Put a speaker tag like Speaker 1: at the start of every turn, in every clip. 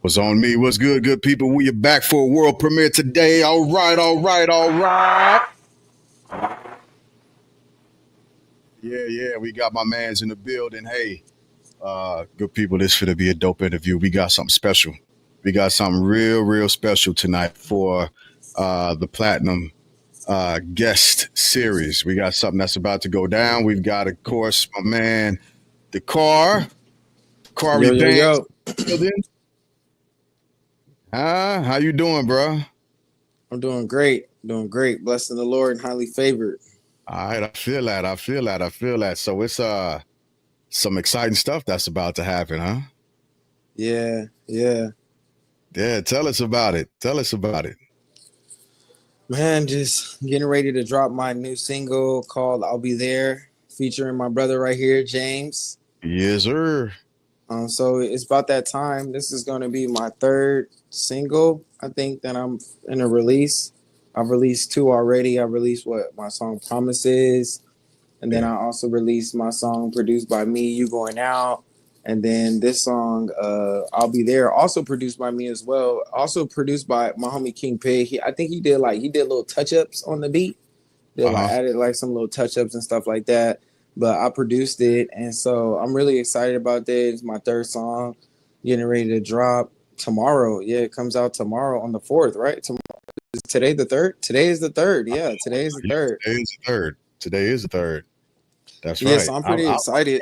Speaker 1: Was on me. What's good, good people? We are back for a world premiere today. All right, all right, all right. Yeah. We got my man's in the building. Hey, good people, this should be a dope interview. We got something special. We got something real special tonight for the Platinum guest series. We got something that's about to go down. We've got, of course, my man, Dakaribanz.
Speaker 2: Yo.
Speaker 1: How you doing, bro?
Speaker 2: I'm doing great. Blessed in the Lord and highly favored.
Speaker 1: All right, I feel that. So it's some exciting stuff that's about to happen, huh?
Speaker 2: Yeah.
Speaker 1: Yeah, tell us about it.
Speaker 2: Man, just getting ready to drop my new single called I'll Be There, featuring my brother right here, James.
Speaker 1: Yes, sir.
Speaker 2: So it's about that time. This is going to be my third single, I think, that I'm in a release. I've released two already. I released my song Promises. And then I also released my song produced by me, You Going Out. And then this song, I'll Be There, also produced by me as well. Also produced by my homie King Pig. I think he did little touch-ups on the beat. Added like some little touch-ups and stuff like that. But I produced it. And so I'm really excited about this. It's my third song, getting ready to drop tomorrow. Yeah, it comes out tomorrow on the 4th, right? Is today the 3rd? Today is the 3rd. Yeah, today is the 3rd.
Speaker 1: Today is the 3rd. That's
Speaker 2: right. Yeah,
Speaker 1: so
Speaker 2: I'm pretty excited.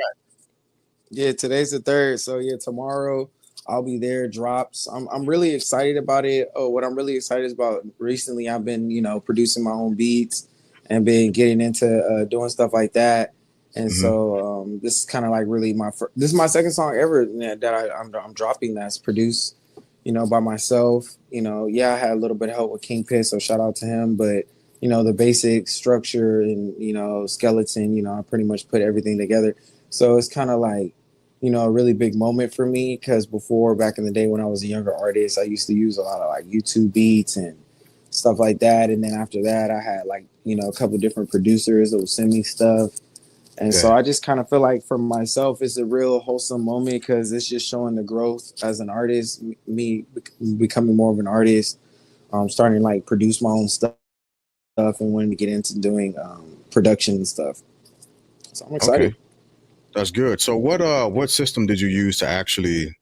Speaker 2: Yeah, today's the 3rd. So yeah, tomorrow I'll Be There drops. I'm really excited about it. Oh, what I'm really excited about recently, I've been, producing my own beats and been getting into doing stuff like that. And so this is kind of like really this is my second song ever that I'm dropping that's produced, by myself. I had a little bit of help with King Pitt, so shout out to him. But the basic structure and skeleton, I pretty much put everything together. So it's kind of like, a really big moment for me because before, back in the day when I was a younger artist, I used to use a lot of like YouTube beats and stuff like that. And then after that, I had like, a couple different producers that would send me stuff. And so I just kind of feel like for myself, it's a real wholesome moment because it's just showing the growth as an artist, me becoming more of an artist, starting to like produce my own stuff and wanting to get into doing production and stuff. So I'm excited.
Speaker 1: Okay. That's good. So what system did you use to actually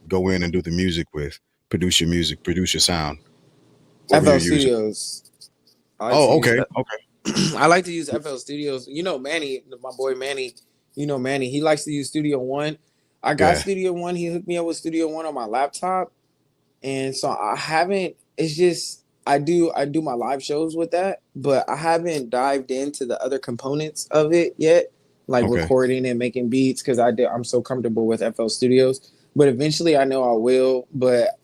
Speaker 1: go in and do the music with? Produce your music, produce your sound?
Speaker 2: FL Studios.
Speaker 1: Okay.
Speaker 2: I like to use FL Studios. Manny, my boy Manny, Manny, he likes to use Studio One. I got Studio One. He hooked me up with Studio One on my laptop. And so it's just I do my live shows with that, but I haven't dived into the other components of it yet, like recording and making beats, because I'm so comfortable with FL Studios. But eventually I know I will, but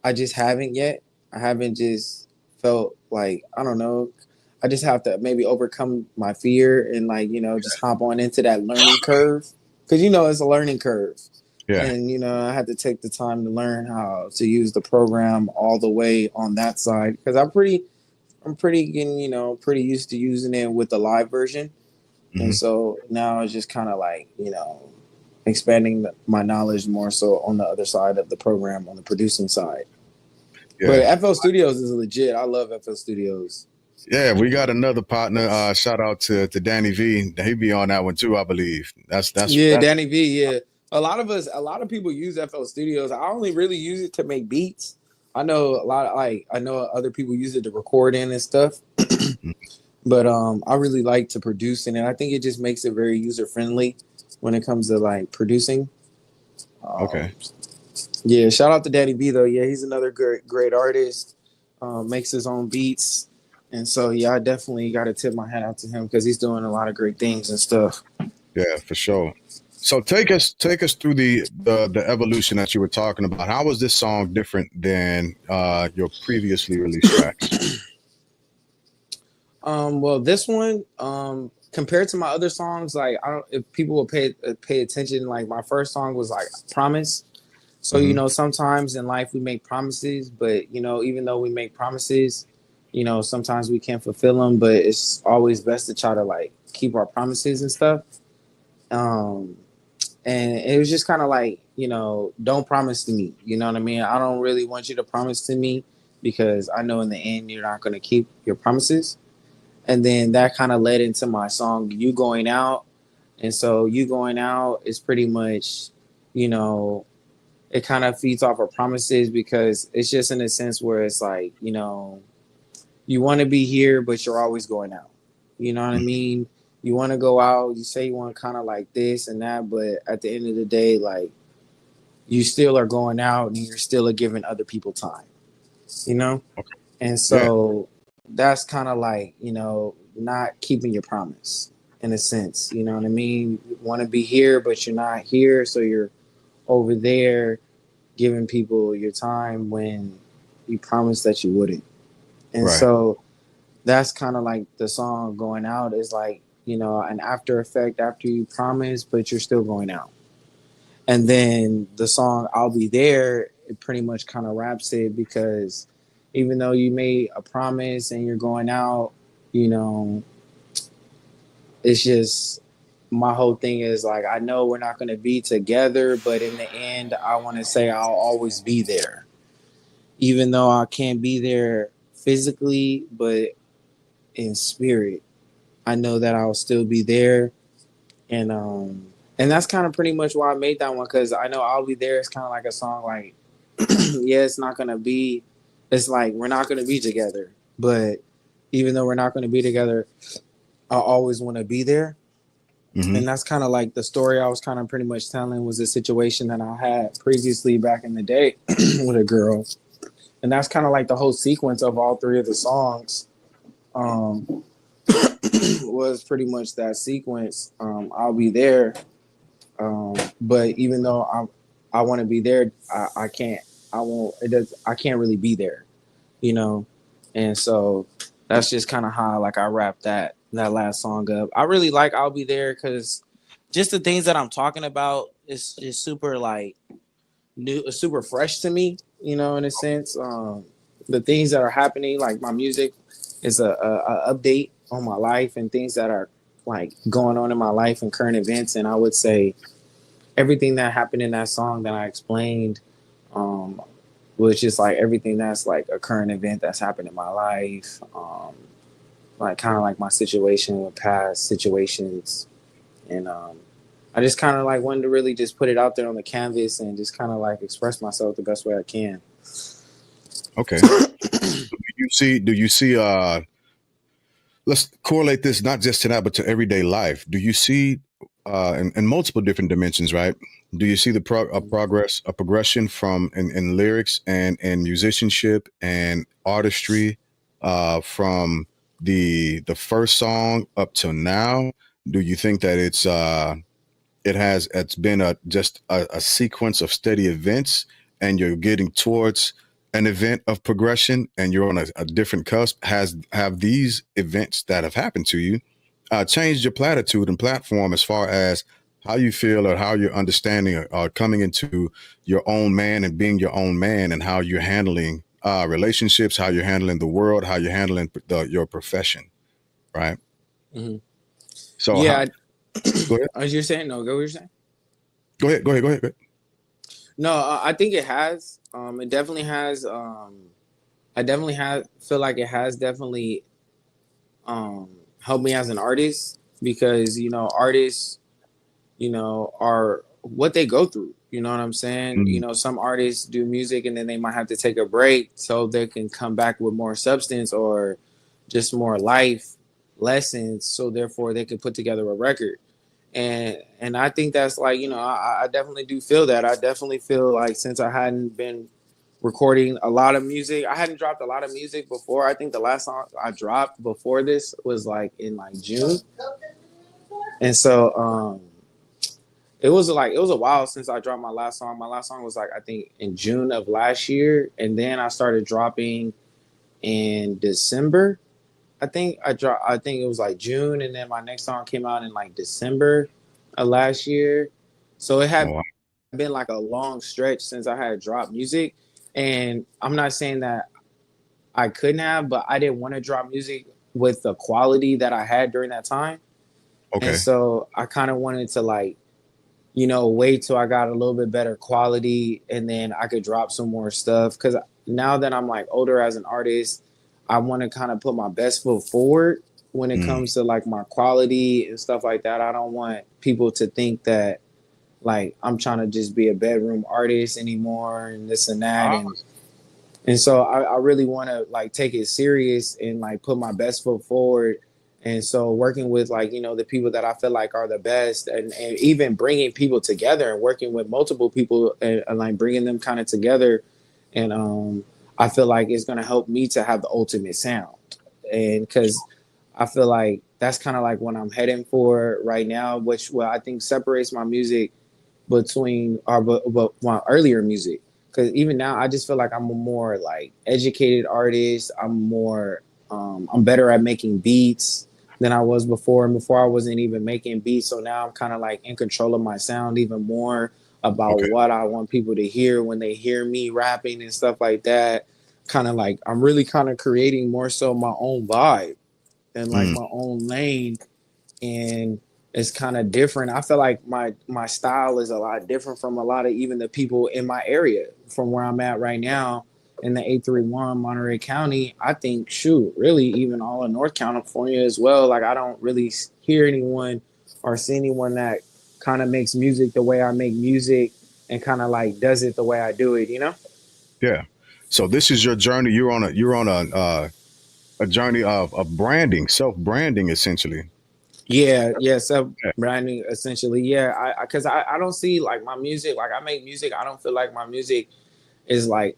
Speaker 2: I just haven't yet. I haven't just felt like, I don't know. I just have to maybe overcome my fear and just hop on into that learning curve. Because, it's a learning curve. Yeah. And, I had to take the time to learn how to use the program all the way on that side. Because I'm pretty used to using it with the live version. And so now it's just kind of like, expanding my knowledge more so on the other side of the program, on the producing side. Yeah. But FL Studios is legit. I love FL Studios.
Speaker 1: Yeah, we got another partner. Shout out to Danny V. He be on that one too, I believe. That's
Speaker 2: Danny V. Yeah, a lot of people use FL Studios. I only really use it to make beats. I know I know other people use it to record in and stuff. But I really like to produce in it. I think it just makes it very user friendly when it comes to like producing. Yeah, shout out to Danny V though. Yeah, he's another great artist. Makes his own beats. And so, I definitely got to tip my hat out to him because he's doing a lot of great things and stuff.
Speaker 1: Yeah, for sure. So take us through the evolution that you were talking about. How was this song different than your previously released tracks?
Speaker 2: Well, this one, compared to my other songs, like if people will pay attention, like my first song was like Promise. So sometimes in life we make promises, but even though we make promises, sometimes we can't fulfill them, but it's always best to try to keep our promises and stuff. And it was just kind of don't promise to me. You know what I mean? I don't really want you to promise to me because I know in the end you're not going to keep your promises. And then that kind of led into my song, You Going Out. And so You Going Out is pretty much, you know, it kind of feeds off of promises because it's just in a sense where it's like, you want to be here, but you're always going out. You know what I mean? You want to go out, you say you want kind of like this and that, but at the end of the day, like, you still are going out and you're still giving other people time, you know?
Speaker 1: Okay.
Speaker 2: And
Speaker 1: Yeah.
Speaker 2: so that's kind of like, not keeping your promise in a sense. You know what I mean? You want to be here, but you're not here. So you're over there giving people your time when you promised that you wouldn't. And
Speaker 1: Right.
Speaker 2: so that's kind of like the song Going Out is like, an after effect after you promise, but you're still going out. And then the song I'll Be There, it pretty much kind of wraps it because even though you made a promise and you're going out, you know, it's just my whole thing is like, I know we're not going to be together, but in the end, I want to say I'll always be there. Even though I can't be there physically, but in spirit, I know that I'll still be there. And that's kind of pretty much why I made that one because I know I'll be there. It's kind of like a song like, yeah, it's not gonna be. It's like we're not gonna be together, but even though we're not gonna be together, I always want to be there.
Speaker 1: Mm-hmm.
Speaker 2: And that's kind of like the story I was kind of pretty much telling was a situation that I had previously back in the day with a girl, and that's kind of like the whole sequence of all three of the songs. Um, was pretty much that sequence. I'll be there. But even though I want to be there, I can't. I won't. It does. I can't really be there, you know. And so that's just kind of how like I wrap that last song up. I really like I'll Be There because just the things that I'm talking about is super like new, super fresh to me, in a sense. The things that are happening, like my music, is a update on my life and things that are like going on in my life and current events. And I would say everything that happened in that song that I explained um, was just like everything that's like a current event that's happened in my life. Like kind of like my situation with past situations. And I just kind of like wanted to really just put it out there on the canvas and just kind of like express myself the best way I can.
Speaker 1: Okay. Do you see let's correlate this not just to that but to everyday life. Do you see in multiple different dimensions, right? Do you see a progression from in lyrics and in musicianship and artistry from the first song up till now? Do you think that it's been a sequence of steady events and you're getting towards an event of progression and you're on a different cusp? Have these events that have happened to you changed your platitude and platform as far as how you feel or how you're understanding or coming into your own man and being your own man and how you're handling relationships, how you're handling the world, how you're handling your profession, right?
Speaker 2: Mm-hmm.
Speaker 1: So
Speaker 2: Yeah,
Speaker 1: go ahead.
Speaker 2: as you're saying, no, go what you're saying.
Speaker 1: Go ahead.
Speaker 2: No, I think it has. It definitely has. I definitely have feel like it has definitely um, helped me as an artist because artists are what they go through. You know what I'm saying?
Speaker 1: Mm,
Speaker 2: Some artists do music and then they might have to take a break so they can come back with more substance or just more life lessons. So therefore they can put together a record. And I think that's like, I definitely do feel that. I definitely feel like since I hadn't been recording a lot of music, I hadn't dropped a lot of music before. I think the last song I dropped before this was like in like June. And so it was a while since I dropped my last song. My last song was like I think in June of last year, and then I started dropping in December. I think it was like June, and then my next song came out in like December of last year. So it
Speaker 1: oh,
Speaker 2: had
Speaker 1: wow.
Speaker 2: been like a long stretch since I had dropped music, and I'm not saying that I couldn't have, but I didn't want to drop music with the quality that I had during that time, and
Speaker 1: Okay.
Speaker 2: so I kind of wanted to like wait till I got a little bit better quality and then I could drop some more stuff. Cause now that I'm like older as an artist, I want to kind of put my best foot forward when it
Speaker 1: Mm.
Speaker 2: comes to like my quality and stuff like that. I don't want people to think that like I'm trying to just be a bedroom artist anymore and this and that.
Speaker 1: Ah,
Speaker 2: And so I really want to like take it serious and like put my best foot forward. And so working with like, the people that I feel like are the best and even bringing people together and working with multiple people and like bringing them kind of together. And I feel like it's going to help me to have the ultimate sound. And because I feel like that's kind of like what I'm heading for right now, which what I think separates my music between but my earlier music, because even now I just feel like I'm a more like educated artist. I'm better at making beats than I was before, and before I wasn't even making beats, so now I'm kind of like in control of my sound even more about
Speaker 1: okay.
Speaker 2: what I want people to hear when they hear me rapping and stuff like that. Kind of like I'm really kind of creating more so my own vibe and like
Speaker 1: Mm.
Speaker 2: my own lane, and it's kind of different. I feel like my style is a lot different from a lot of even the people in my area from where I'm at right now in the 831 Monterey County. I think shoot, really even all in North California as well. Like I don't really hear anyone or see anyone that kind of makes music the way I make music and kind of like does it the way I do it.
Speaker 1: Yeah. So this is your journey. You're on a journey of branding, self branding, essentially.
Speaker 2: Yeah, so
Speaker 1: Yeah.
Speaker 2: branding essentially. Yeah, I because I don't see like my music, like I make music, I don't feel like my music is like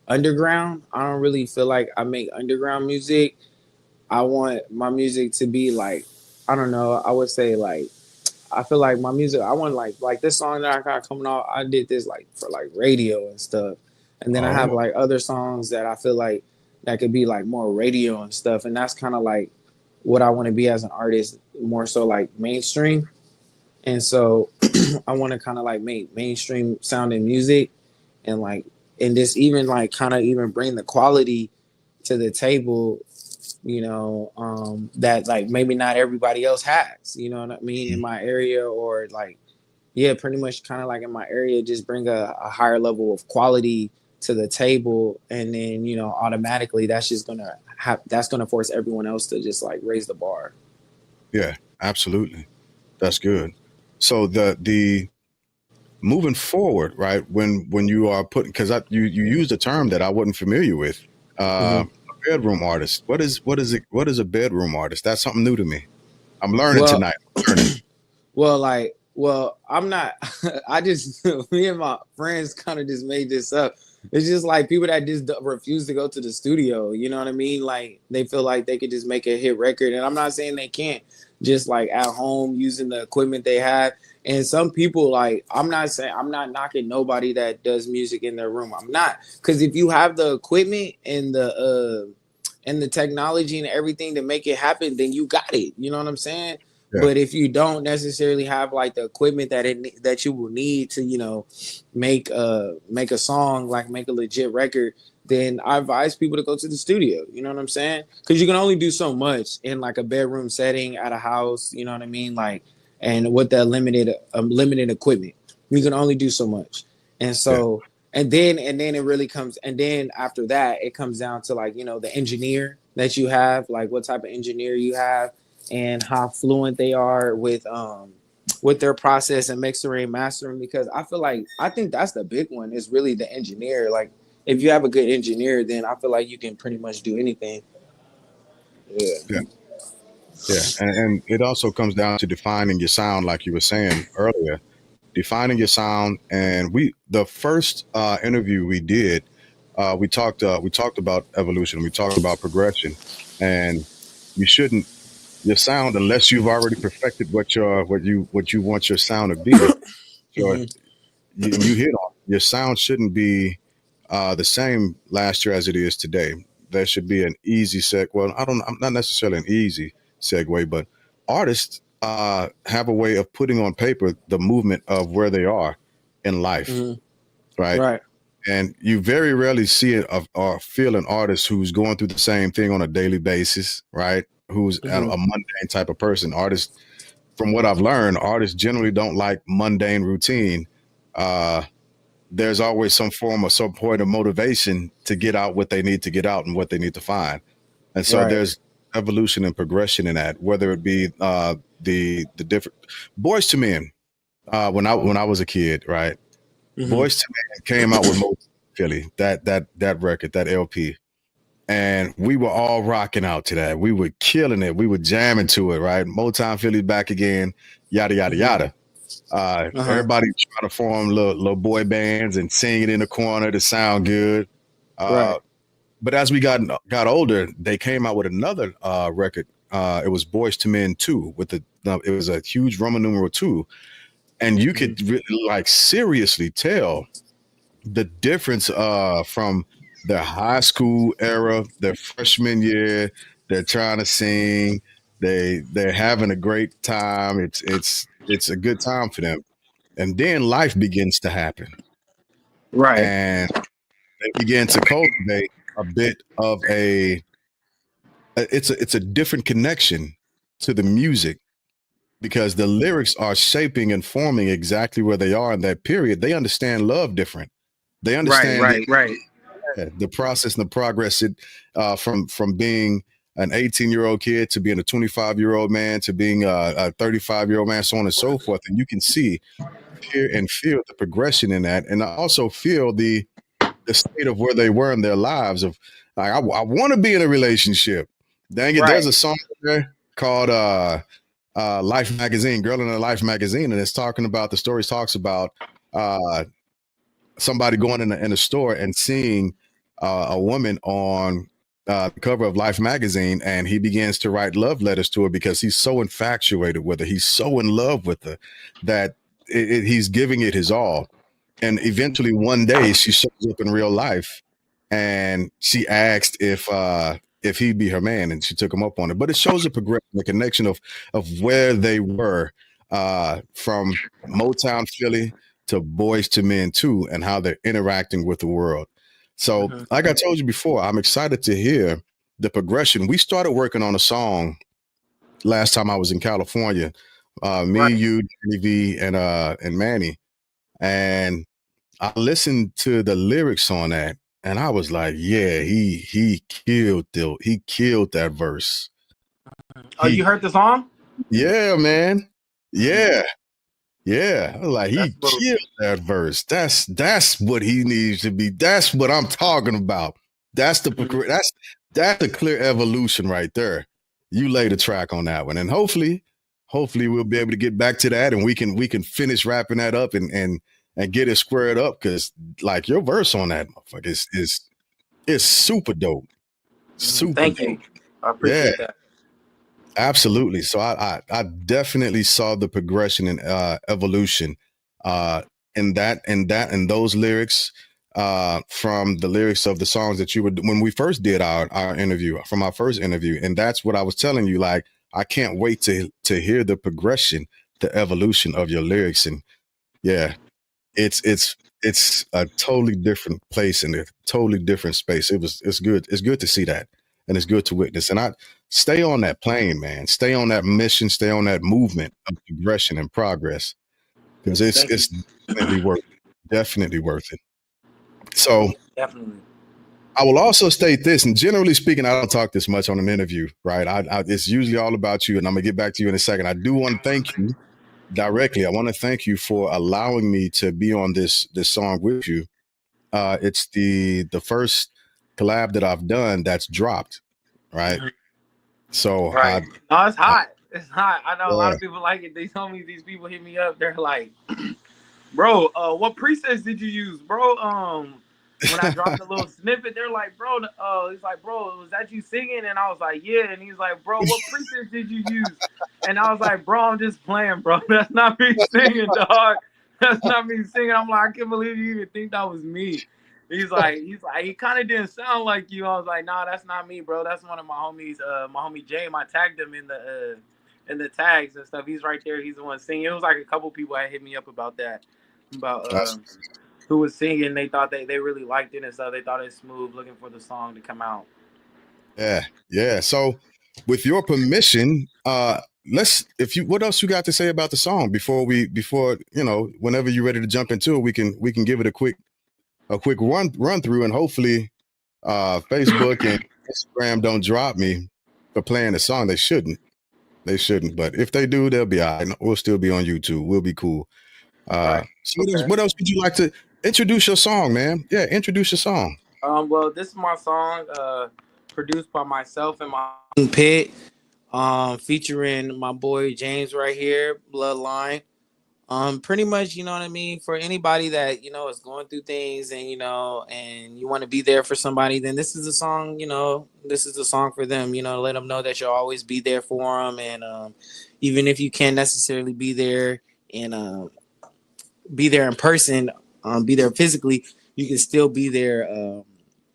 Speaker 2: underground. I don't really feel like I make underground music. I want my music to be like, I don't know, I would say like I feel like my music, I want like this song that I got coming out, I did this like for like radio and stuff. And then I have
Speaker 1: Oh,
Speaker 2: like other songs that I feel like that could be like more radio and stuff. And that's kind of like what I want to be as an artist, more so like mainstream. And so I want to kind of like make mainstream sounding music and like and just even like kind of even bring the quality to the table, that like maybe not everybody else has, you know what I mean, in
Speaker 1: mm,
Speaker 2: my area, or like yeah, pretty much kind of like in my area, just bring a higher level of quality to the table, and then automatically that's gonna force everyone else to just like raise the bar.
Speaker 1: yeah, absolutely. That's good. So the moving forward, right? When you are putting, because you used a term that I wasn't familiar with,
Speaker 2: Mm-hmm.
Speaker 1: a bedroom artist. What is a bedroom artist? That's something new to me. I'm learning
Speaker 2: Well,
Speaker 1: tonight. I'm learning.
Speaker 2: I'm not. I just me and my friends kind of just made this up. It's just like people that just refuse to go to the studio. You know what I mean? Like they feel like they could just make a hit record, and I'm not saying they can't. Just like at home using the equipment they have, and some people like I'm not knocking nobody that does music in their room. I'm not, because if you have the equipment and the technology and everything to make it happen, then you got it. You know what I'm saying?
Speaker 1: Yeah,
Speaker 2: But if you don't necessarily have like the equipment that you will need to, make a song, like make a legit record, then I advise people to go to the studio. You know what I'm saying? Because you can only do so much in like a bedroom setting at a house. You know what I mean? Like, and with that limited equipment, you can only do so much. And
Speaker 1: yeah,
Speaker 2: so, and then it really comes, and then after that, it comes down to like the engineer that you have, like what type of engineer you have and how fluent they are with their process and mixing and mastering, because I think that's the big one, is really the engineer. Like if you have a good engineer, then I feel like you can pretty much do anything. Yeah.
Speaker 1: yeah, yeah. And it also comes down to defining your sound, like you were saying earlier. Defining your sound. And the first interview we did, we talked about evolution. We talked about progression, and you shouldn't your sound, unless you've already perfected what you want your sound to be. Sure,
Speaker 2: Hmm.
Speaker 1: you hit on your sound shouldn't be the same last year as it is today. There should be an easy seg. Well, I'm not necessarily an easy segue, but artists have a way of putting on paper the movement of where they are in life,
Speaker 2: Hmm.
Speaker 1: right?
Speaker 2: Right.
Speaker 1: And you very rarely see it or feel an artist who's going through the same thing on a daily basis, right? Who's a
Speaker 2: Hmm.
Speaker 1: mundane type of person. Artists from what I've learned, artists generally don't like mundane routine. Uh, there's always some form of some point of motivation to get out what they need to get out and what they need to find. And so
Speaker 2: Right.
Speaker 1: there's evolution and progression in that, whether it be the different Boys to Men. When I was a kid, right?
Speaker 2: Hmm.
Speaker 1: Boys to Men came out with Motown Philly, that record, that LP, and we were all rocking out to that. We were killing it. We were jamming to it, right? Motown Philly back again, yada yada
Speaker 2: Hmm.
Speaker 1: yada.
Speaker 2: Uh-huh.
Speaker 1: Everybody trying to form little boy bands and sing it in the corner to sound good.
Speaker 2: Right.
Speaker 1: Uh, but as we got older, they came out with another record. It was Boys to Men 2 with it was a huge Roman numeral 2, and you
Speaker 2: Hmm.
Speaker 1: could really, like, seriously tell the difference from their high school era, their freshman year. They're trying to sing. They're having a great time. It's a good time for them. And then life begins to happen,
Speaker 2: Right.
Speaker 1: and they begin to cultivate a bit of it's a different connection to the music, because the lyrics are shaping and forming exactly where they are in that period. They understand love different. They
Speaker 2: Right.
Speaker 1: understand
Speaker 2: Right. Right.
Speaker 1: the process and the progress from being an 18-year-old kid to being a 25-year-old man to being a 35-year-old man, so on and so forth. And you can see, hear, and feel the progression in that, and also feel the state of where they were in their lives. Of like, I want to be in a relationship. Dang it, there's
Speaker 2: Right.
Speaker 1: a song there called Life Magazine, Girl in a Life Magazine, and it's talking about the stories talks about uh, somebody going in a store and seeing a woman on the cover of Life magazine, and he begins to write love letters to her because he's so infatuated with her. He's so in love with her that he's giving it his all. And eventually, one day, she shows up in real life, and she asked if he'd be her man, and she took him up on it. But it shows a progression, the connection of where they were from Motown Philly to Boys to Men too, and how they're interacting with the world. So,
Speaker 2: Hmm.
Speaker 1: like I told you before, I'm excited to hear the progression. We started working on a song last time I was in California. Me,
Speaker 2: Right.
Speaker 1: you, Danny V, and Manny, and I listened to the lyrics on that, and I was like, yeah, he killed that verse.
Speaker 2: Oh, you
Speaker 1: He
Speaker 2: heard the song?
Speaker 1: Yeah, man. Yeah. Yeah, I was like,
Speaker 2: That's
Speaker 1: he
Speaker 2: what.
Speaker 1: killed that verse. That's what he needs to be. That's what I'm talking about. That's the
Speaker 2: Mhm.
Speaker 1: that's the clear evolution right there. You laid a track on that one, and hopefully we'll be able to get back to that, and we can finish wrapping that up and get it squared up, because like your verse on that motherfucker is super dope, super
Speaker 2: Thank
Speaker 1: dope.
Speaker 2: you. I
Speaker 1: Yeah.
Speaker 2: appreciate that.
Speaker 1: Absolutely. So I definitely saw the progression and evolution uh, in those lyrics, from the lyrics of the songs that you were when we first did our interview, from our first interview, and that's what I was telling you. Like, I can't wait to hear the progression, the evolution of your lyrics. And yeah, it's a totally different place and a totally different space. It's good to see that, and it's good to witness. And I stay on that plane, man. Stay on that mission. Stay on that movement of progression and progress, because it's
Speaker 2: Thank you.
Speaker 1: it's definitely worth it. So
Speaker 2: Definitely.
Speaker 1: I will also state this, and generally speaking, I don't talk this much on an interview, right? It's usually all about you, and I'm gonna get back to you in a second. I do want to thank you directly. I want to thank you for allowing me to be on this song with you. It's the first collab that I've done that's dropped, right?
Speaker 2: Mhm.
Speaker 1: So
Speaker 2: Right. No, it's
Speaker 1: I
Speaker 2: hot. It's hot. I know a lot
Speaker 1: yeah,
Speaker 2: of people like it. They told me these people hit me up. They're like, bro, what presets did you use, bro? When I dropped the little snippet, they're like, bro, he's like, bro, was that you singing? And I was like, yeah. And he's like, bro, what presets did you use? And I was like, bro, I'm just playing, bro. That's not me singing, dog. That's not me singing. I'm like, I can't believe you even think that was me. He's like, he kind of didn't sound like you. I was like, nah, that's not me, bro. That's one of my homies, my homie James. I tagged him in the tags and stuff. He's right there. He's the one singing. It was like a couple people had hit me up about that, about
Speaker 1: that's,
Speaker 2: who was singing. They thought they really liked it and stuff. They thought it was smooth, looking for the song to come out.
Speaker 1: yeah, yeah. So with your permission, what else you got to say about the song before whenever you're ready to jump into it, we can give it a quick run through, and hopefully Facebook and Instagram don't drop me for playing the song. They shouldn't, but if they do, they'll be all right. We'll still be on YouTube. We'll be cool.
Speaker 2: Right.
Speaker 1: So
Speaker 2: Okay.
Speaker 1: what else would you like to introduce your song, man? Yeah, introduce your song.
Speaker 2: Well, this is my song, produced by myself and my pit, featuring my boy James right here, Bloodline. Pretty much, you know what I mean. For anybody that is going through things, and you want to be there for somebody, then this is a song. This is a song for them. Let them know that you'll always be there for them, and even if you can't necessarily and be there in person, be there physically, you can still be there.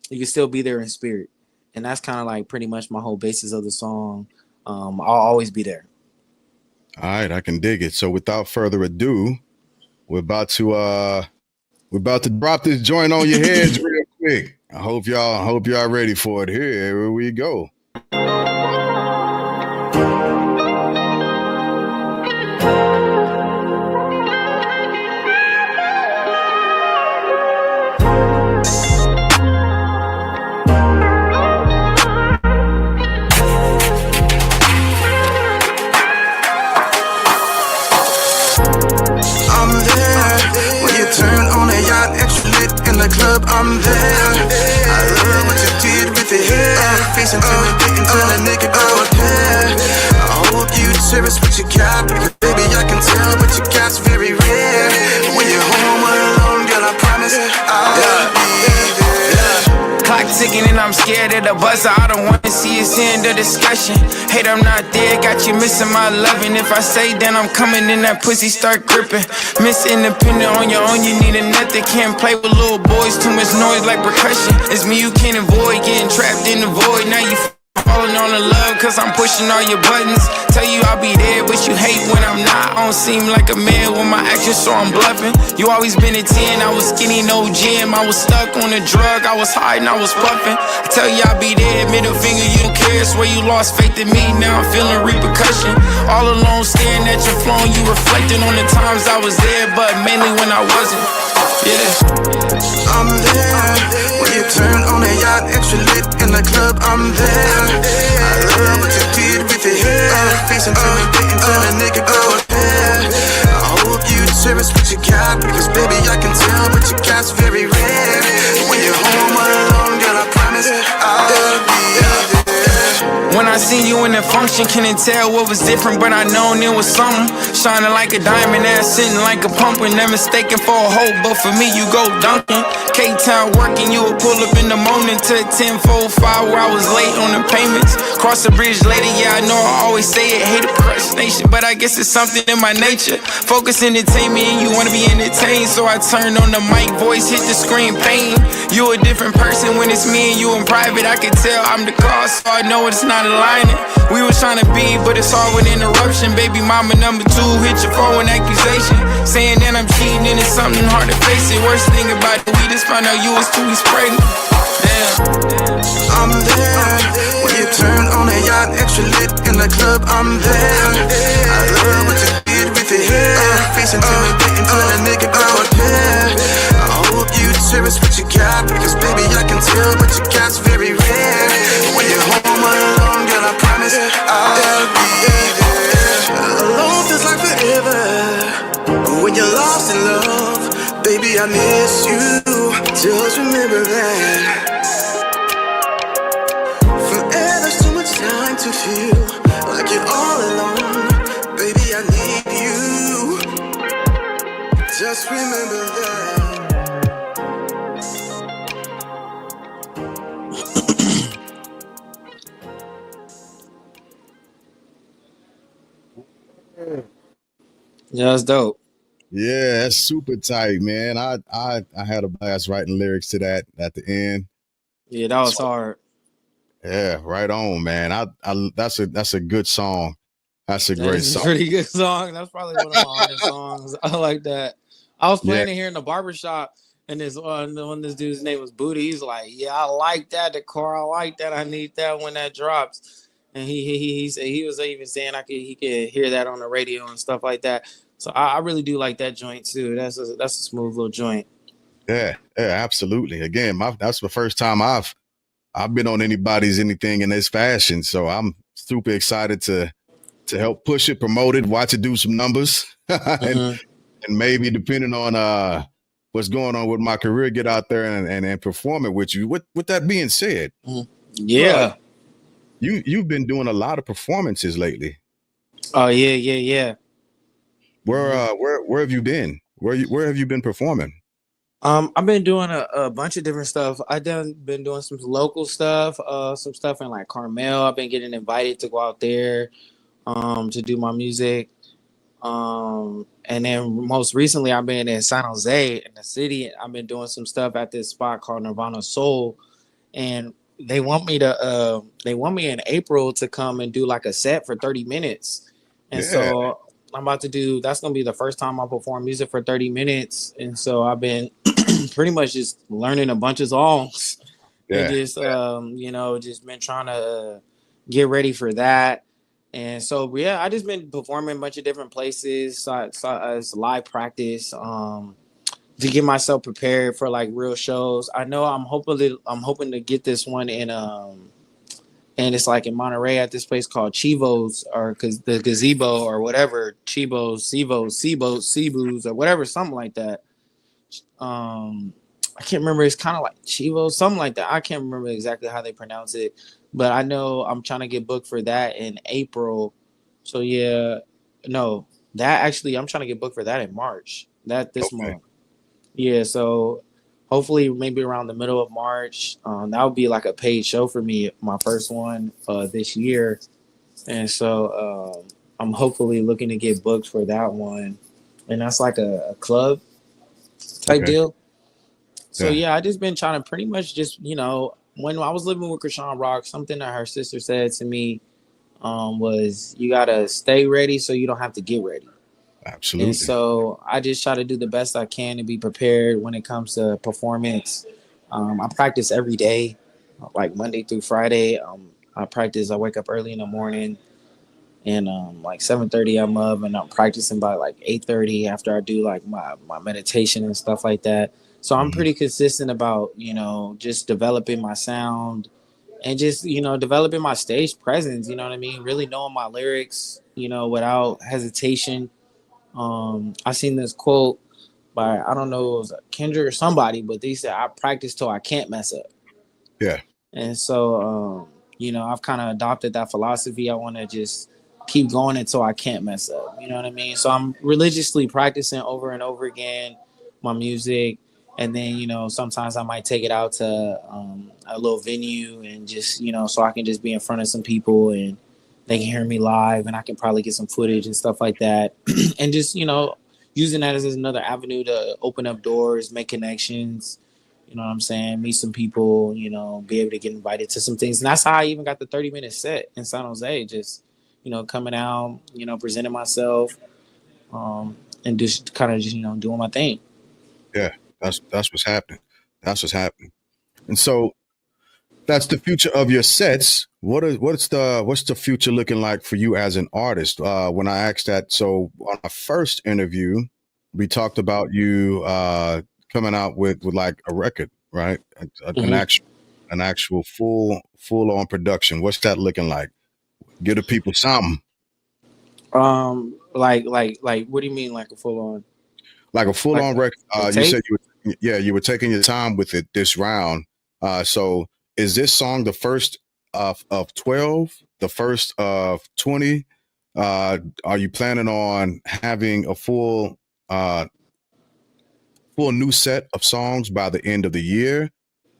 Speaker 2: You can still be there in spirit, and that's kind of like pretty much my whole basis of the song. I'll always be there.
Speaker 1: All right, I can dig it. So without further ado, we're about to drop this joint on your heads real quick. I hope y'all ready for it. Here we go.
Speaker 3: The club, I'm there. I love what you did with your hair. Face intimidating till a nigga go there. I hope you service what you got, because baby I can tell what you got's very rare. When you're home alone, girl, I promise I'll be there. Clock ticking and I'm scared of the buzzer. I don't want to see us end the discussion. Hate I'm not there, got you missing my loving. If I say then I'm coming, then that pussy start gripping. Miss Independent on your own, you need a method. Can't play with little boys, too much noise like percussion. It's me you can't avoid, getting trapped in the void. Now you falling on the love, cause I'm pushing all your buttons. Tell you I'll be there, but you hate when I'm not. I don't seem like a man with my actions, so I'm bluffing. You always been a 10, I was skinny, no gym. I was stuck on a drug, I was hiding, I was puffing. I tell you I'll be there, middle finger, you don't care. Swear you lost faith in me, now I'm feeling repercussion. All alone staring at your phone, you reflecting on the times I was there, but mainly when I wasn't. Yeah, I'm there. When you turn on the yacht, extra lit in the club, I'm there. I love what you did with your hair. Face intimidating till a nigga go there. I hope you service what you got, because baby I can tell what you got's very rare. When you're home alone, girl, I promise I'll be there. When I seen you in the function, couldn't tell what was different, but I known it was something. Shining like a diamond, ass sitting like a pumpkin. Never mistaken for a hoe, but for me you go dunking. K-Town working, you would pull up in the morning to 10:45 where I was late on the payments. Cross the bridge later, yeah I know I always say it. Hate a procrastination, but I guess it's something in my nature. Focus entertainment and you wanna be entertained, so I turn on the mic, voice hit the screen, pain. You a different person when it's me and you in private. I can tell I'm the cause, so I know it's not aligning. We was trying to be, but it's all with interruption. Baby mama number 2 hit your phone with accusation, saying that I'm cheating and it's something hard to face it. Worst thing about it, we just found out you was 2 weeks pregnant. Damn. I'm there. When you turn on the yacht, extra lit in the club, I'm there. I love what you did with your hair. Face intimidating till a nigga go there. I hope you service what you got, because baby I can tell what you got's very rare. When you're home alone, girl, I promise I'll be there. Alone feels like forever, but when you're lost in love, baby I miss you. Just remember that. Forever's too much time to feel like you're all alone. Baby I need you. Just remember that.
Speaker 2: Yeah, that's dope.
Speaker 1: Yeah, that's super tight, man. I had a blast writing lyrics to that at the end.
Speaker 2: Yeah, that was hard.
Speaker 1: Yeah, right on, man. That's a good song. That's a
Speaker 2: That
Speaker 1: great
Speaker 2: is a
Speaker 1: song.
Speaker 2: pretty good song. That's probably one of my hardest songs. I like that. I was playing
Speaker 1: Yeah.
Speaker 2: it here in the barbershop, and when this dude's name was Booty, he's like, "Yeah, I like that. The car, I like that. I need that when that drops." and he was even saying he could hear that on the radio and stuff like that. So I really do like that joint too. That's a smooth little joint.
Speaker 1: Yeah, yeah, absolutely. Again, that's the first time I've been on anything in this fashion. So I'm super excited to help push it, promote it, watch it do some numbers,
Speaker 2: Mm-hmm.
Speaker 1: and maybe depending on what's going on with my career, get out there and perform it with you. With that being said,
Speaker 2: Mm-hmm.
Speaker 1: bro,
Speaker 2: Yeah.
Speaker 1: you've been doing a lot of performances lately.
Speaker 2: Oh yeah. Mm-hmm.
Speaker 1: Where have you been? Where have you been performing?
Speaker 2: I've been doing a bunch of different stuff. Been doing some local stuff, some stuff in like Carmel. I've been getting invited to go out there, to do my music. And then most recently I've been in San Jose in the city. I've been doing some stuff at this spot called Nirvana Soul, and they want me in April to come and do like a set for 30 minutes. And
Speaker 1: Yeah,
Speaker 2: so I'm about to do that's gonna be the first time I perform music for 30 minutes. And so I've been pretty much just learning a bunch of songs and
Speaker 1: yeah,
Speaker 2: just just been trying to get ready for that. And so yeah, I just been performing a bunch of different places. It's live practice. To get myself prepared for like real shows. I know I'm hoping to get this one in and it's like in Monterey at this place called Chivo's or cause the gazebo or whatever, Chivo's, Cebu's or whatever, something like that. I can't remember. It's kind of like Chivo, something like that. I can't remember exactly how they pronounce it, but I know I'm trying to get booked for that in April. So yeah, no, that actually I'm trying to get booked for that in March. That this
Speaker 1: okay,
Speaker 2: month. Yeah, so hopefully maybe around the middle of March, that would be like a paid show for me, my first one this year, and so I'm hopefully looking to get booked for that one, and that's like a club type
Speaker 1: okay,
Speaker 2: deal. So
Speaker 1: yeah,
Speaker 2: yeah, I just been trying to pretty much just when I was living with Krishan Rock, something that her sister said to me was you gotta stay ready so you don't have to get ready. And
Speaker 1: absolutely.
Speaker 2: so I just try to do the best I can to be prepared when it comes to performance. I practice every day, like Monday through Friday. I wake up early in the morning and like 7:30 I'm up and I'm practicing by like 8:30 after I do like my meditation and stuff like that. So I'm
Speaker 1: Mhm.
Speaker 2: pretty consistent about, just developing my sound and just, developing my stage presence, you know what I mean? Really knowing my lyrics, without hesitation. I seen this quote by I don't know it was Kendrick or somebody, but they said I practice till I can't mess up.
Speaker 1: Yeah,
Speaker 2: And so I've kind of adopted that philosophy. I want to just keep going until I can't mess up. You know what I mean? So I'm religiously practicing over and over again my music. And then, sometimes I might take it out to a little venue and just, so I can just be in front of some people and they can hear me live and I can probably get some footage and stuff like that. And just, using that as another avenue to open up doors, make connections, you know what I'm saying? Meet some people, be able to get invited to some things. And that's how I even got the 30-minute set in San Jose. Just, coming out, presenting myself, and just kind of just, doing my thing.
Speaker 1: yeah. That's what's happening. That's what's happening. And so that's the future of your sets. What's the future looking like for you as an artist? When I asked that, so on our first interview, we talked about you coming out with like a record, right? An
Speaker 2: Mm-hmm.
Speaker 1: actual full on production. What's that looking like? Give the people something
Speaker 2: Like, what do you mean, like a full on,
Speaker 1: like a full
Speaker 2: like
Speaker 1: on record.
Speaker 2: a
Speaker 1: You said
Speaker 2: tape?
Speaker 1: you were taking your time with it this round. So is this song the first of 12, the first of 20? Are you planning on having a uh, full new set of songs by the end of the year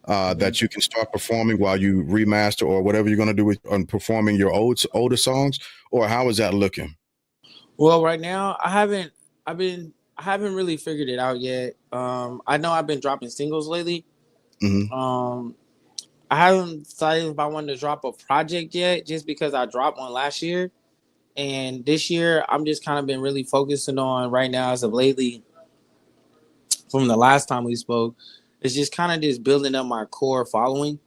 Speaker 2: Mm-hmm.
Speaker 1: that you can start performing while you remaster or whatever you're going to do with on performing your older songs? Or how is that looking?
Speaker 2: Well, right now I've been, I haven't really figured it out yet. I know I've been dropping singles lately.
Speaker 1: Hmm.
Speaker 2: Um, I haven't decided if I wanted to drop a project yet, just because I dropped one last year. And this year, I'm just kind of been really focusing on right now, as of lately, from the last time we spoke, it's just kind of just building up my core following.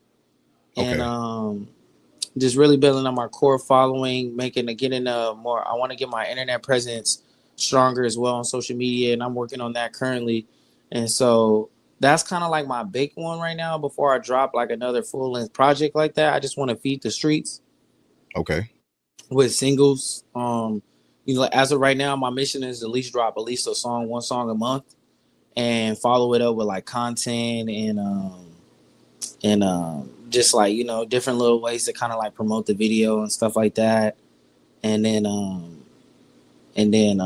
Speaker 2: And
Speaker 1: Okay.
Speaker 2: just really building up my core following, getting more. I want to get my internet presence stronger as well on social media, and I'm working on that currently. And so that's kind of like my big one right now. Before I drop like another full length project like that, I just want to feed the streets
Speaker 1: Okay.
Speaker 2: with singles. As of right now, my mission is to at least drop at least one song a month, and follow it up with like content and just like different little ways to kind of like promote the video and stuff like that, and then and then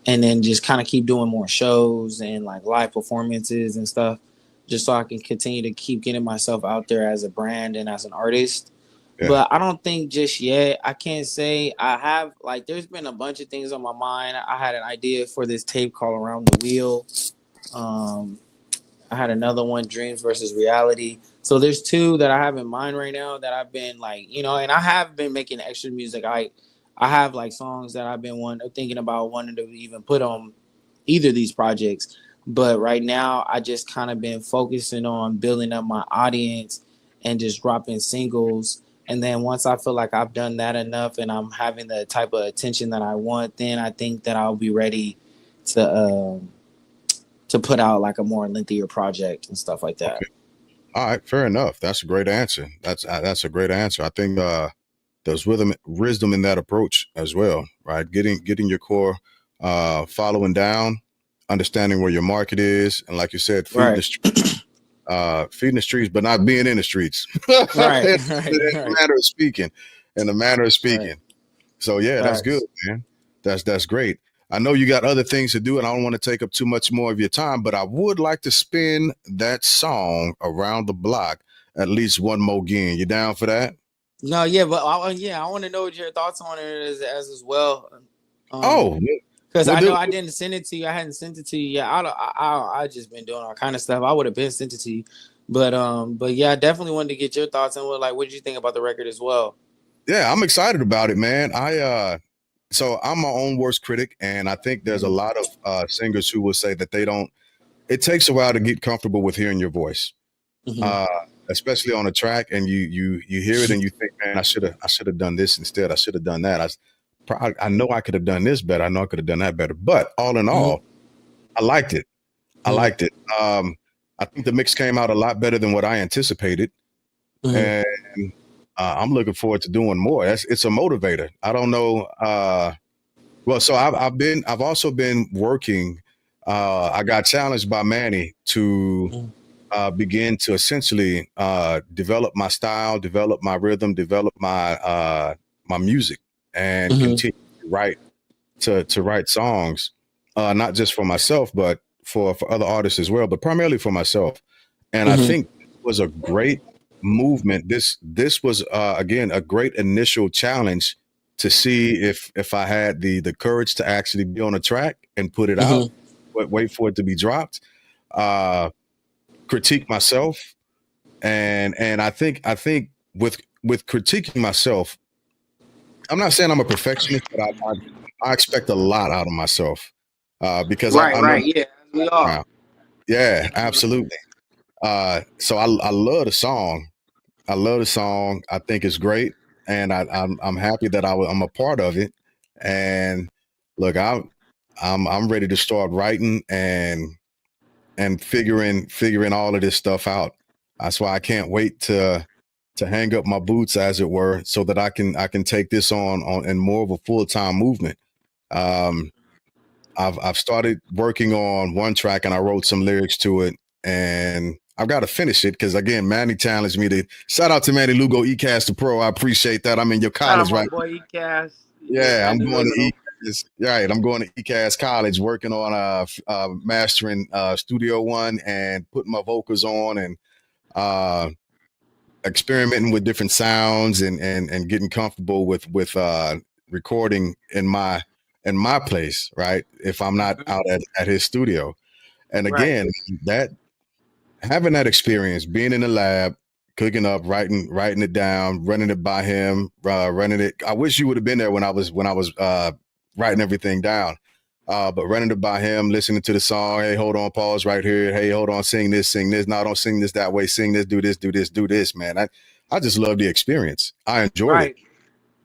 Speaker 2: and then just kind of keep doing more shows and like live performances and stuff, just so I can continue to keep getting myself out there as a brand and as an artist.
Speaker 1: Yeah.
Speaker 2: But I don't think just yet. I can't say I have, like, there's been a bunch of things on my mind. I had an idea for this tape called Around the Wheel. I had another one, Dreams versus Reality. So there's two that I have in mind right now that I've been like, and I have been making extra music. I have like songs that I've been thinking about wanting to even put on either of these projects. But right now I just kind of been focusing on building up my audience and just dropping singles. And then once I feel like I've done that enough and I'm having the type of attention that I want, then I think that I'll be ready to put out like a more lengthier project and stuff like that.
Speaker 1: Okay. All right, fair enough. That's a great answer. That's a great answer. I think there's wisdom in that approach as well, right? Getting your core, following down, understanding where your market is, and like you said, feeding the streets, but not being in the streets.
Speaker 2: Right.
Speaker 1: In the manner of speaking. Right. So yeah, that's good, man. That's great. I know you got other things to do, and I don't want to take up too much more of your time, but I would like to spin that song Around the Block at least one more again. You down for that?
Speaker 2: No, yeah, but I want to know what your thoughts on it as well. Because I know I didn't send it to you. I hadn't sent it to you yet. I just been doing all kind of stuff. I would have been sent it to you, but yeah, I definitely wanted to get your thoughts on what did you think about the record as well?
Speaker 1: Yeah, I'm excited about it, man. So I'm my own worst critic, and I think there's a lot of singers who will say that it takes a while to get comfortable with hearing your voice, especially on a track, and you hear it and you think, man, I should have done this instead. I should have done that. I know I could have done this better. I know I could have done that better. But all in all, I liked it. I think the mix came out a lot better than what I anticipated, and I'm looking forward to doing more. It's a motivator. I don't know. So I've also been working. I got challenged by Manny to begin to essentially develop my style, develop my rhythm, develop my music, and continue to write songs, not just for myself, but for other artists as well, but primarily for myself. And I think it was a great movement. This was again a great initial challenge to see if I had the courage to actually be on a track and put it out, but wait for it to be dropped, critique myself, and I think with critiquing myself, I'm not saying I'm a perfectionist, but I expect a lot out of myself, because
Speaker 2: yeah, we are.
Speaker 1: Yeah, absolutely. So I love the song. I think it's great, and I'm happy that I'm a part of it. And look, I'm ready to start writing and figuring all of this stuff out. That's why I can't wait to hang up my boots, as it were, so that I can take this on in more of a full-time movement. I've started working on one track, and I wrote some lyrics to it, and I've got to finish it because, again, Manny challenged me to. Shout out to Manny Lugo, ECAS the Pro. I appreciate that. I'm in your college right now.
Speaker 2: Boy, ECAS.
Speaker 1: Yeah, I'm going to ECAS. Right, I'm going to ECAS College, working on mastering Studio One and putting my vocals on and experimenting with different sounds and getting comfortable with recording in my place, right? If I'm not out at his studio. And again, that having that experience, being in the lab, cooking up, writing it down, running it by him, running it. I wish you would have been there when I was writing everything down. But running it by him, listening to the song. Hey, hold on, pause right here. Hey, hold on, sing this. No, don't sing this that way. Sing this, do this, man. I just love the experience. I enjoyed it.
Speaker 2: Right.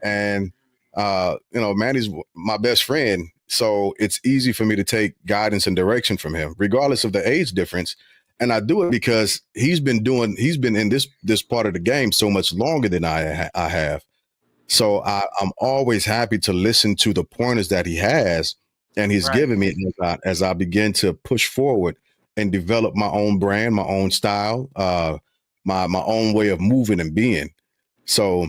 Speaker 1: And Manny's my best friend, so it's easy for me to take guidance and direction from him, regardless of the age difference. And I do it because he's been in this part of the game so much longer than I have. So I'm always happy to listen to the pointers that he has and he's
Speaker 2: Right.
Speaker 1: given me as I begin to push forward and develop my own brand, my own style, my own way of moving and being. So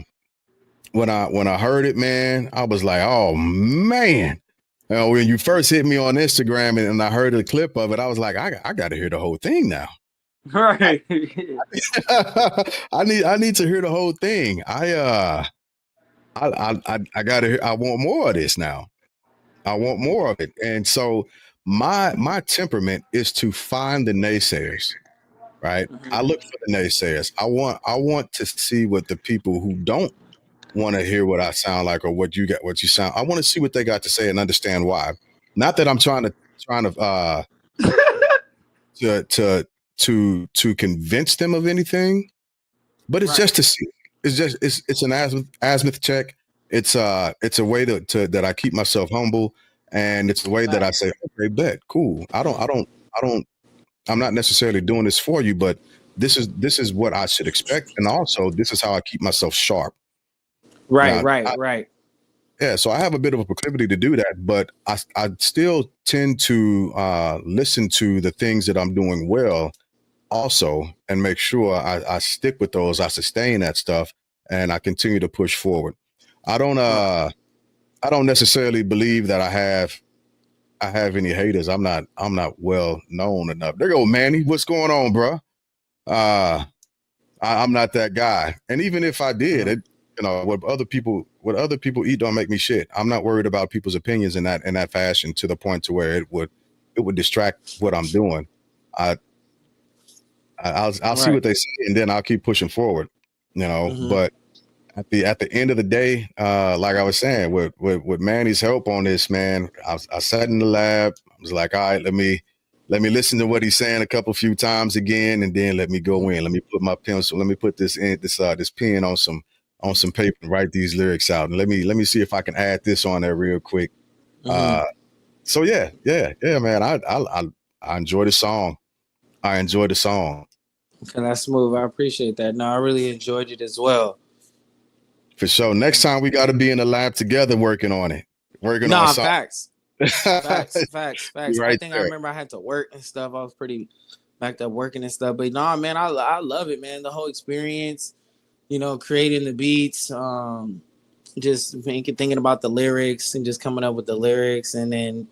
Speaker 1: when I heard it, man, I was like, oh man. When you first hit me on Instagram and I heard a clip of it, I was like, I got to hear the whole thing now.
Speaker 2: Right.
Speaker 1: I need to hear the whole thing. I gotta hear. I want more of this now. I want more of it. And so my temperament is to find the naysayers. Right. I
Speaker 2: Mhm.
Speaker 1: look for the naysayers. I want to see what the people who don't want to hear what I sound like or what you sound. I want to see what they got to say and understand why. Not that I'm to to convince them of anything, but it's
Speaker 2: Right.
Speaker 1: just to see. It's an azimuth check. It's a way to that I keep myself humble, and it's a way that I
Speaker 2: Facts.
Speaker 1: say, okay, bet, cool. I don't. I'm not necessarily doing this for you, but this is what I should expect, and also this is how I keep myself sharp.
Speaker 2: Right.
Speaker 1: Now,
Speaker 2: Right. Right.
Speaker 1: yeah, so I have a bit of a proclivity to do that, but I still tend to listen to the things that I'm doing well also and make sure I stick with those, I sustain that stuff, and I continue to push forward. I don't
Speaker 2: Right.
Speaker 1: uh I don't necessarily believe that I have any haters. I'm not well known enough. There go Manny. What's going on, bro? Uh I'm not that guy. And even if I did,
Speaker 2: Mhm.
Speaker 1: what other people eat don't make me shit. I'm not worried about people's opinions in that fashion to the point to where it would distract what I'm doing. I I'll see
Speaker 2: Right.
Speaker 1: what they say and then I'll keep pushing forward.
Speaker 2: Mhm.
Speaker 1: But at the end of the day, like I was saying, with Manny's help on this, man, I sat in the lab. I was like, all right, let me listen to what he's saying a few times again, and then let me go in. Let me put my pencil. Let me put this pen on some paper and write these lyrics out, and let me see if I can add this on there real quick.
Speaker 2: Mhm.
Speaker 1: Uh, so yeah, man, I enjoy the song. I enjoy the song
Speaker 2: Okay, that's smooth. I appreciate that. No, I really enjoyed it as well.
Speaker 1: for sure. Next time we got to be in the lab together working on it, working on
Speaker 2: Nah,
Speaker 1: something.
Speaker 2: facts. Facts, facts, facts.
Speaker 1: You're
Speaker 2: I
Speaker 1: right
Speaker 2: think I
Speaker 1: there.
Speaker 2: remember I had to work and stuff. I was pretty backed up working and stuff. But nah, man, I love it, man. The whole experience, creating the beats, just thinking about the lyrics and just coming up with the lyrics and then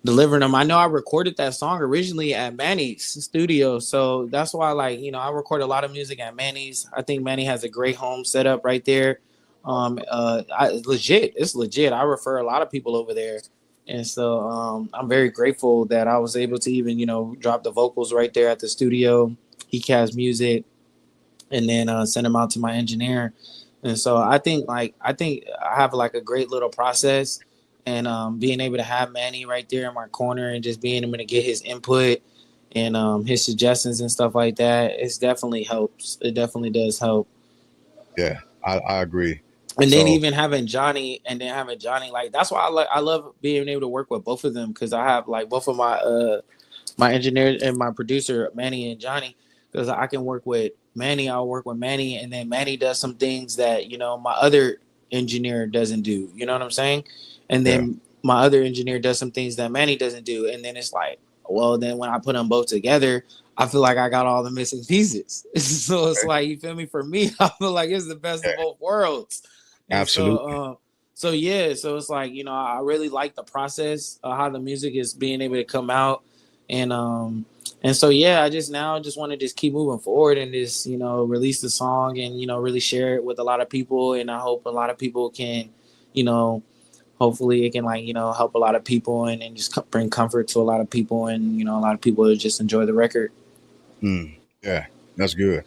Speaker 2: delivering them. I know I recorded that song originally at Manny's studio. So that's why I record a lot of music at Manny's. I think Manny has a great home setup right there. It's legit. I refer a lot of people over there. And so I'm very grateful that I was able to even, drop the vocals right there at the studio. He cast music and then send them out to my engineer. And so I think I have like a great little process, and being able to have Manny right there in my corner and just being able to get his input and his suggestions and stuff like that, it definitely helps. It definitely does help.
Speaker 1: Yeah, I agree.
Speaker 2: And then
Speaker 1: So
Speaker 2: even having Johnny, like that's why I love being able to work with both of them because I have like both of my engineer and my producer Manny and Johnny, because I can work with Manny. I'll work with Manny, and then Manny does some things that my other engineer doesn't do. You know what I'm saying? And
Speaker 1: yeah,
Speaker 2: then my other engineer does some things that Manny doesn't do, and then it's like, well, then when I put them both together, I feel like I got all the missing pieces. So it's
Speaker 1: okay.
Speaker 2: like, you feel me? For me, I feel like it's the best
Speaker 1: Yeah,
Speaker 2: of both worlds. And
Speaker 1: absolutely.
Speaker 2: so yeah, so it's like, I really like the process of how the music is being able to come out. And so yeah, I just want to just keep moving forward and just, release the song and, really share it with a lot of people. And I hope a lot of people can, you know, hopefully it can help a lot of people and just bring comfort to a lot of people, and, a lot of people just enjoy the record.
Speaker 1: Yeah, that's good.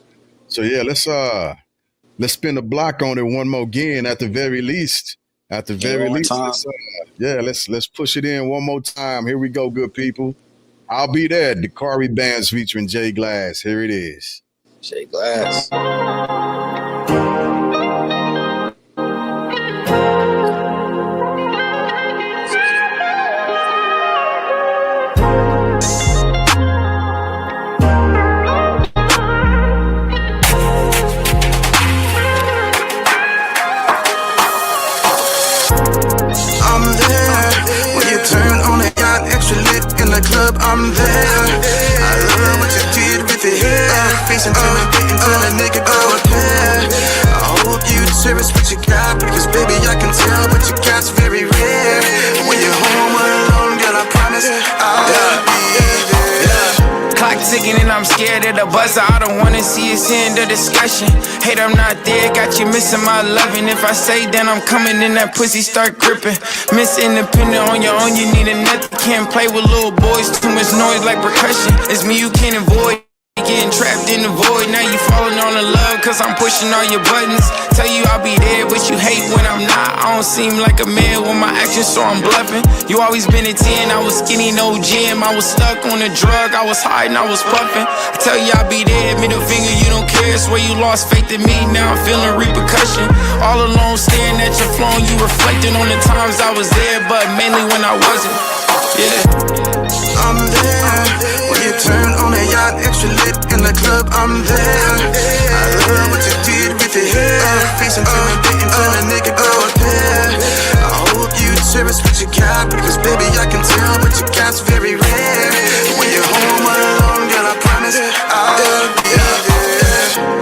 Speaker 1: So yeah, let's spin the block on it one more again at the very least. At the
Speaker 2: Yeah,
Speaker 1: very
Speaker 2: one more
Speaker 1: least,
Speaker 2: time.
Speaker 1: let's push it in one more time. Here we go, good people. I'll be there. Dakaribanz featuring Jay Glass. Here it is.
Speaker 2: Shake glass.
Speaker 3: the club, I'm there. I love what you did with your hair. Face intimidating, tell a nigga go ahead. I hope you cherish what you got, because baby I can tell what you got's very rare. When you're home alone, girl, I promise I'll be there.
Speaker 4: Clock ticking and I'm scared of the buzzer. I don't wanna see us end the discussion. Hate I'm not there, got you missing my loving. If I say then I'm coming, then that pussy start gripping. Miss Independent on your own, you need a nut. Can't play with little boys, too much noise like percussion. It's me you can't avoid. Getting trapped in the void, now you falling on the love, cause I'm pushing all your buttons. Tell you I'll be there, but you hate when I'm not. I don't seem like a man with my actions, so I'm bluffing. You always been a 10, I was skinny, no gym. I was stuck on a drug, I was hiding, I was puffing. I tell you I'll be there, middle finger, you don't care. Swear you lost faith in me, now I'm feeling repercussion. All alone staring at your phone, you reflecting on the times I was there, but mainly when I wasn't. Yeah.
Speaker 3: I'm there. When you turn on a yacht, extra lit in the club, I'm there. I love what you did with your hair. Face intimidating, tell a nigga go ahead. I hope you cherish what you got, because baby I can tell what you got's very rare. When you're home alone, girl, I promise I'll be there.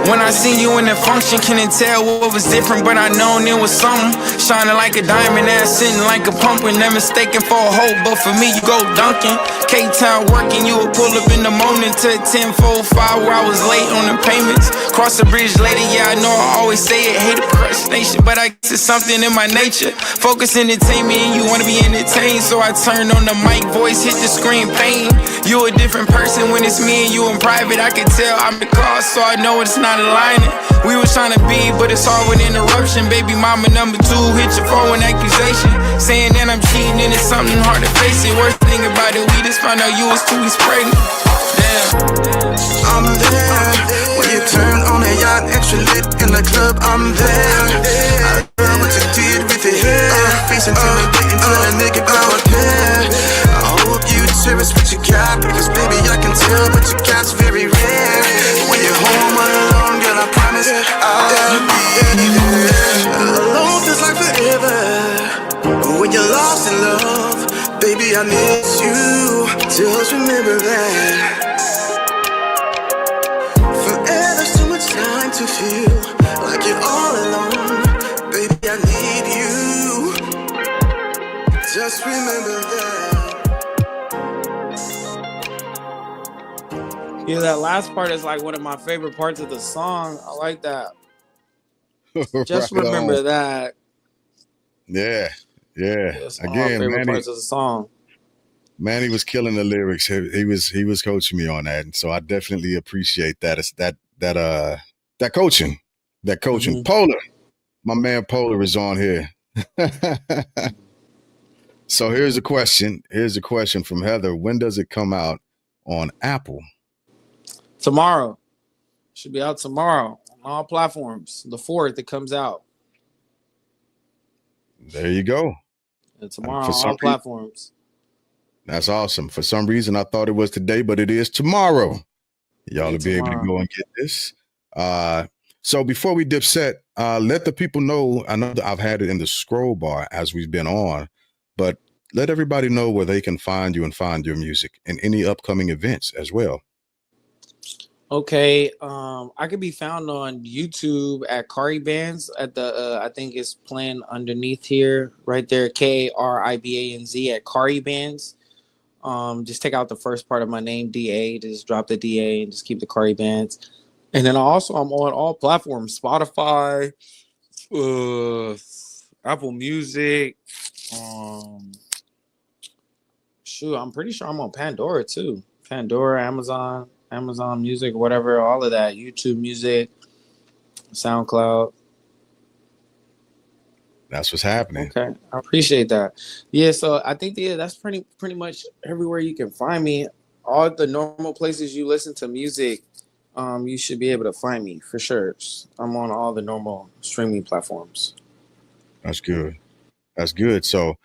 Speaker 4: When I seen you in the function, couldn't tell what was different, but I known it was something. Shining like a diamond, ass sitting like a pumpkin. Never mistaken for a hoe, but for me you go dunking. K-Town working, you would pull up in the morning to 10:45 where I was late on the payments. Cross the bridge later, yeah I know I always say it. Hate procrastination, but I guess it's something in my nature. Focus entertainment and you wanna be entertained, so I turn on the mic, voice hit the screen, pain. You a different person when it's me and you in private. I can tell I'm the cause, so I know it's not aligning. We was trying to be, but it's all with interruption. Baby mama number 2 hit your phone with accusation, saying that I'm cheating and it's something hard to face it. Worst thing about it, we just found out you was 2 weeks pregnant. Damn.
Speaker 3: I'm there. When you turn on a yacht, extra lit in the club, I'm there. I love what you did with your hair. Face intimidating, tell a nigga go ahead. I hope you cherish what you got, because baby I can tell what you got's very rare. When you're home alone, girl, I promise I'll be there. Alone feels like forever, but when you're lost in love, baby I miss you. Just remember that. Forever's too much time to feel like you're all alone. Baby, I need you. Just remember that.
Speaker 2: Yeah, that last part is like one of my favorite parts of the song. I like that. Just
Speaker 1: Right
Speaker 2: remember
Speaker 1: on.
Speaker 2: that.
Speaker 1: Yeah.
Speaker 2: It's one of my
Speaker 1: Again,
Speaker 2: favorite parts of the song.
Speaker 1: Manny was killing the lyrics. He was coaching me on that, and so I definitely appreciate that. It's that coaching,
Speaker 2: Mhm.
Speaker 1: Polar, my man Polar is on here. So here's a question. Here's a question from Heather. When does it come out on Apple?
Speaker 2: Tomorrow. Should be out tomorrow on all platforms. The 4th, it comes out.
Speaker 1: There you go.
Speaker 2: And tomorrow
Speaker 1: For
Speaker 2: on
Speaker 1: some
Speaker 2: all platforms.
Speaker 1: That's awesome. For some reason, I thought it was today, but it is tomorrow. Y'all will be able to
Speaker 2: tomorrow.
Speaker 1: go and get this. So before we dip set, let the people know. I know that I've had it in the scroll bar as we've been on, but let everybody know where they can find you and find your music and any upcoming events as well.
Speaker 2: Okay, I could be found on YouTube at Dakaribanz at the I think it's playing underneath here, right there, Karibanz at Dakaribanz. Just take out the first part of my name, DA, just drop the DA and just keep the Dakaribanz. And then also I'm on all platforms, Spotify, Apple Music, I'm pretty sure I'm on Pandora too. Pandora, Amazon Music, whatever, all of that. YouTube Music, SoundCloud.
Speaker 1: That's what's happening.
Speaker 2: Okay, I appreciate that. Yeah, so I think that's pretty much everywhere you can find me. All the normal places you listen to music, you should be able to find me for sure. I'm on all the normal streaming platforms.
Speaker 1: That's good. That's good. So,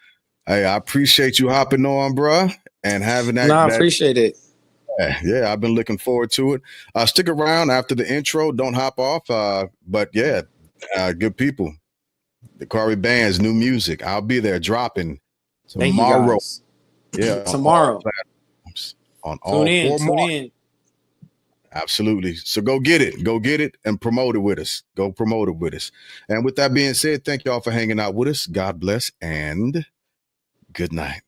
Speaker 1: hey, I appreciate you hopping on, bruh, and having that.
Speaker 2: No, I appreciate it.
Speaker 1: Yeah, I've been looking forward to it. Stick around after the intro. Don't hop off. But yeah, good people. Dakaribanz, new music. I'll be there dropping
Speaker 2: Thank you
Speaker 1: tomorrow.
Speaker 2: guys.
Speaker 1: Yeah,
Speaker 2: Tomorrow.
Speaker 1: on all four
Speaker 2: Tune
Speaker 1: markets.
Speaker 2: in.
Speaker 1: Absolutely. So go get it and promote it with us. Go promote it with us. And with that being said, thank y'all for hanging out with us. God bless and good night.